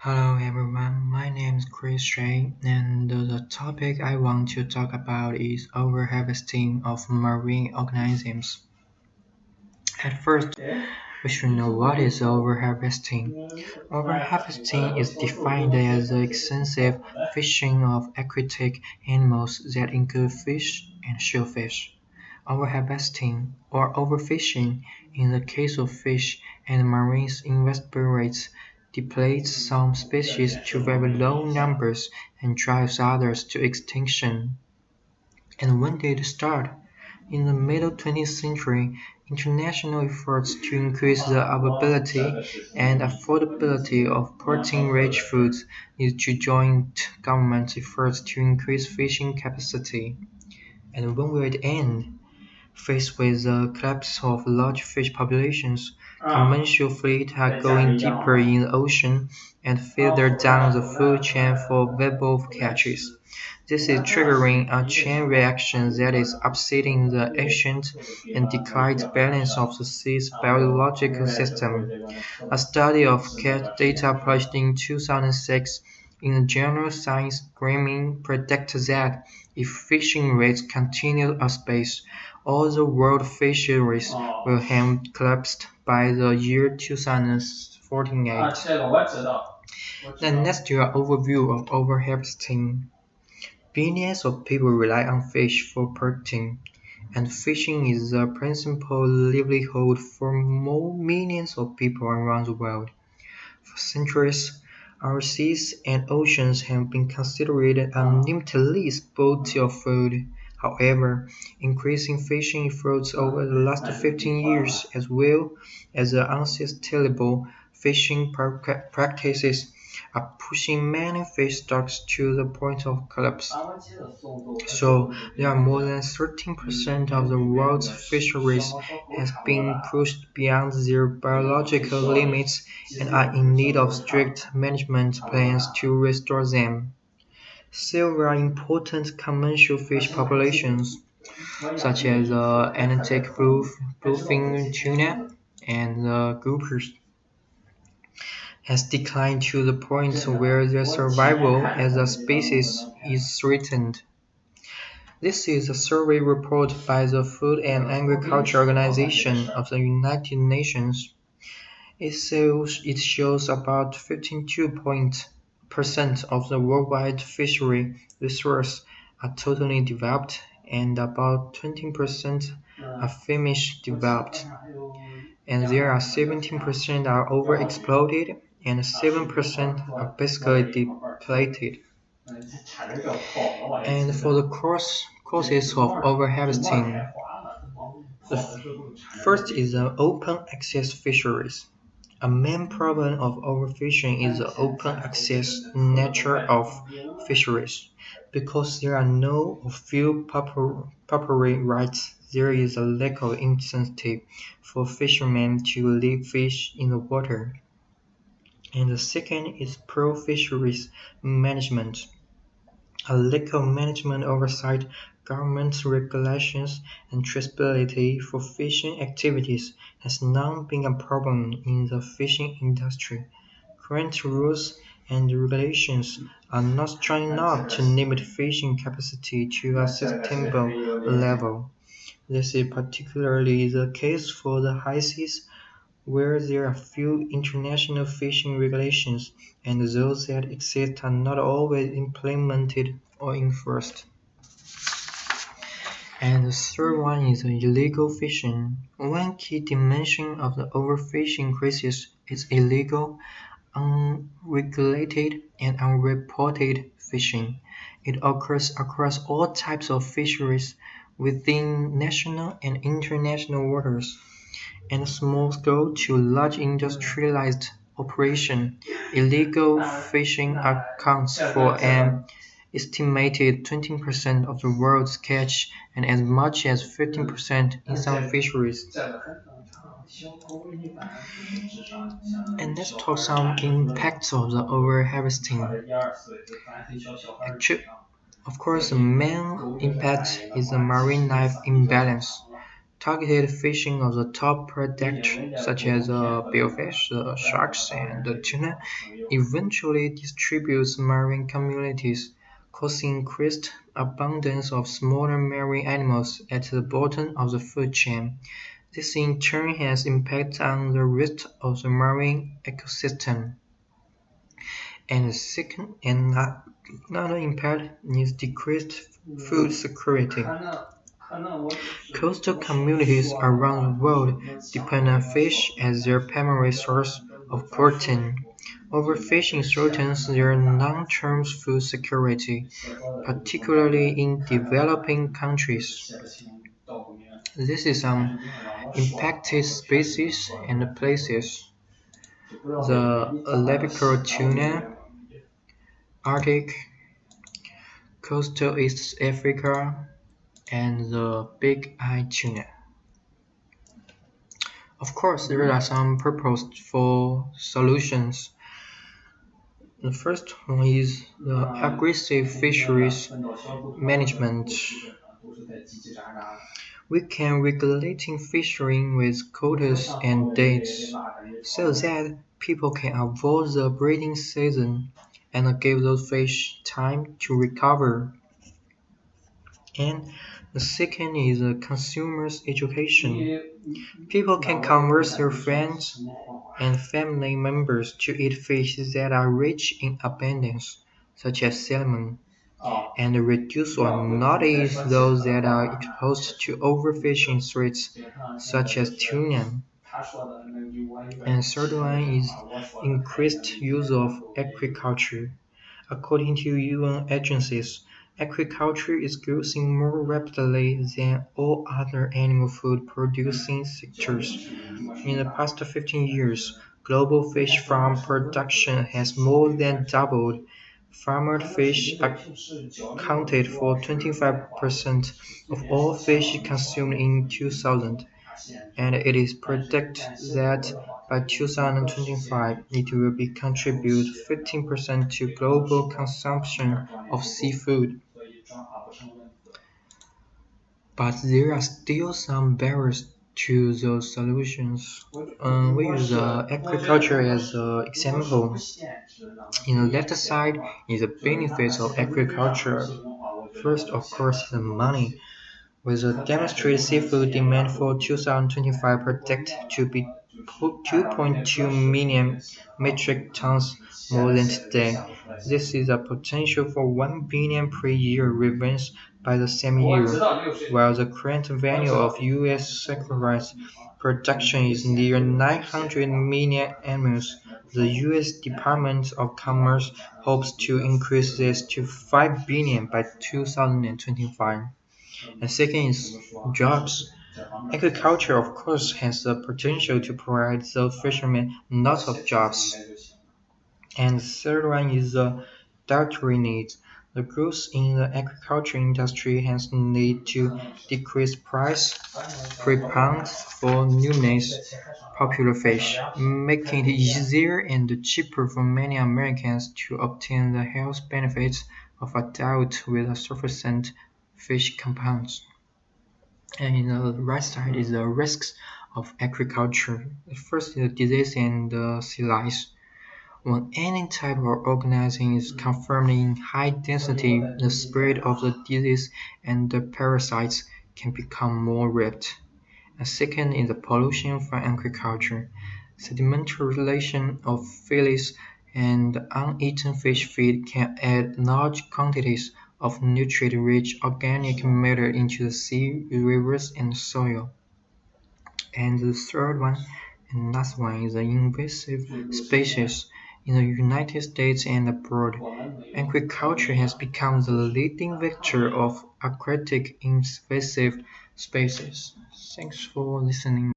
Hello everyone, my name is Chris Shay, and the topic I want to talk about is overharvesting of marine organisms. At first, we should know what is overharvesting. Overharvesting is defined as the extensive fishing of aquatic animals that include fish and shellfish. Overharvesting or overfishing in the case of fish and marine invertebrates depletes some species to very low numbers and drives others to extinction. And when did it start? In the middle 20th century, international efforts to increase the availability and affordability of protein-rich foods led to joint government efforts to increase fishing capacity. And when will it end? Faced with the collapse of large fish populations, commercial fleets are going deeper in the ocean and further down the food chain for valuable catches. This is triggering a chain reaction that is upsetting the ancient and decayed balance of the sea's biological system. A study of catch data published in 2006 in the journal Science Grameen predicted that if fishing rates continue apace, all the world fisheries will have collapsed by the year 2048. Then let's do an overview of overharvesting. Billions of people rely on fish for protein, and fishing is the principal livelihood for millions of people around the world. For centuries, our seas and oceans have been considered a limitless body of food. However, increasing fishing efforts over the last 15 years, as well as the unsustainable fishing practices, are pushing many fish stocks to the point of collapse. So, there are more than 13% of the world's fisheries has been pushed beyond their biological limits and are in need of strict management plans to restore them. Several important commercial fish populations, such as the Atlantic bluefin tuna and the groupers, has declined to the point where their survival as a species is threatened. This is a survey report by the Food and Agriculture Organization of the United Nations. It shows about 52% of the worldwide fishery resources are totally developed and about 20% are finished-developed, and there are 17% are overexploited and 7% are basically depleted. And for the causes of overharvesting, the first is the open access fisheries. A main problem of overfishing is the open access nature of fisheries. Because there are no or few property rights, there is a lack of incentive for fishermen to leave fish in the water. And the second is poor fisheries management. A lack of management oversight, government regulations, and traceability for fishing activities has long been a problem in the fishing industry. Current rules and regulations are not strong enough to limit fishing capacity to a sustainable level. This is particularly the case for the high seas, where there are few international fishing regulations, and those that exist are not always implemented or enforced. And the third one is illegal fishing. One key dimension of the overfishing crisis is illegal, unregulated, and unreported fishing. It occurs across all types of fisheries within national and international waters, and small-scale to large industrialized operation. Illegal fishing accounts for an estimated 20% of the world's catch and as much as 15% in some fisheries. And let's talk some impacts of the overharvesting. Of course, the main impact is the marine life imbalance. Targeted fishing of the top predators, such as billfish, sharks, and tuna, eventually distributes marine communities, causing increased abundance of smaller marine animals at the bottom of the food chain. This in turn has impact on the rest of the marine ecosystem. And the second and another impact is decreased food security. Coastal communities around the world depend on fish as their primary source of protein. Overfishing threatens their long-term food security, particularly in developing countries. This is impacted species and places. The albicolor tuna, Arctic, coastal East Africa, and the big-eye tuna. Of course, there are some purposeful solutions. The first one is the aggressive fisheries management. We can regulating fishing with quotas and dates so that people can avoid the breeding season and give those fish time to recover. And the second is consumers' education. People can convince their friends and family members to eat fish that are rich in abundance, such as salmon, and reduce or not eat those that are exposed to overfishing threats, such as tuna. And third one is increased use of aquaculture. According to UN agencies, aquaculture is growing more rapidly than all other animal food producing sectors. In the past 15 years, global fish farm production has more than doubled. Farmed fish accounted for 25% of all fish consumed in 2000, and it is predicted that by 2025 it will contribute 15% to global consumption of seafood. But there are still some barriers to those solutions. We use agriculture as an example. In the left side is the benefits of agriculture. First, of course, is the money. With a demonstrated seafood demand for 2025 predicted to be 2.2 million metric tons more than today. This is a potential for 1 billion per year revenues by the same year, while the current value of U.S. seafood production is near 900 million annuals. The U.S. Department of Commerce hopes to increase this to 5 billion by 2025. And second is jobs. Agriculture, of course, has the potential to provide those fishermen lots of jobs. And the third one is the dietary needs. The growth in the agriculture industry has led to decreased price per pound for numerous popular fish, making it easier and cheaper for many Americans to obtain the health benefits of a diet with sufficient fish compounds. And in the right side is the risks of agriculture. The first is the disease and sea lice. When any type of organism is confirmed in high density, the spread of the disease and the parasites can become more rapid. And second is the pollution from agriculture. Sedimentation of fillets and uneaten fish feed can add large quantities of nutrient-rich organic matter into the sea, rivers, and soil. And the third one and last one is the invasive species. In the United States and abroad, agriculture has become the leading vector of aquatic invasive species. Thanks for listening.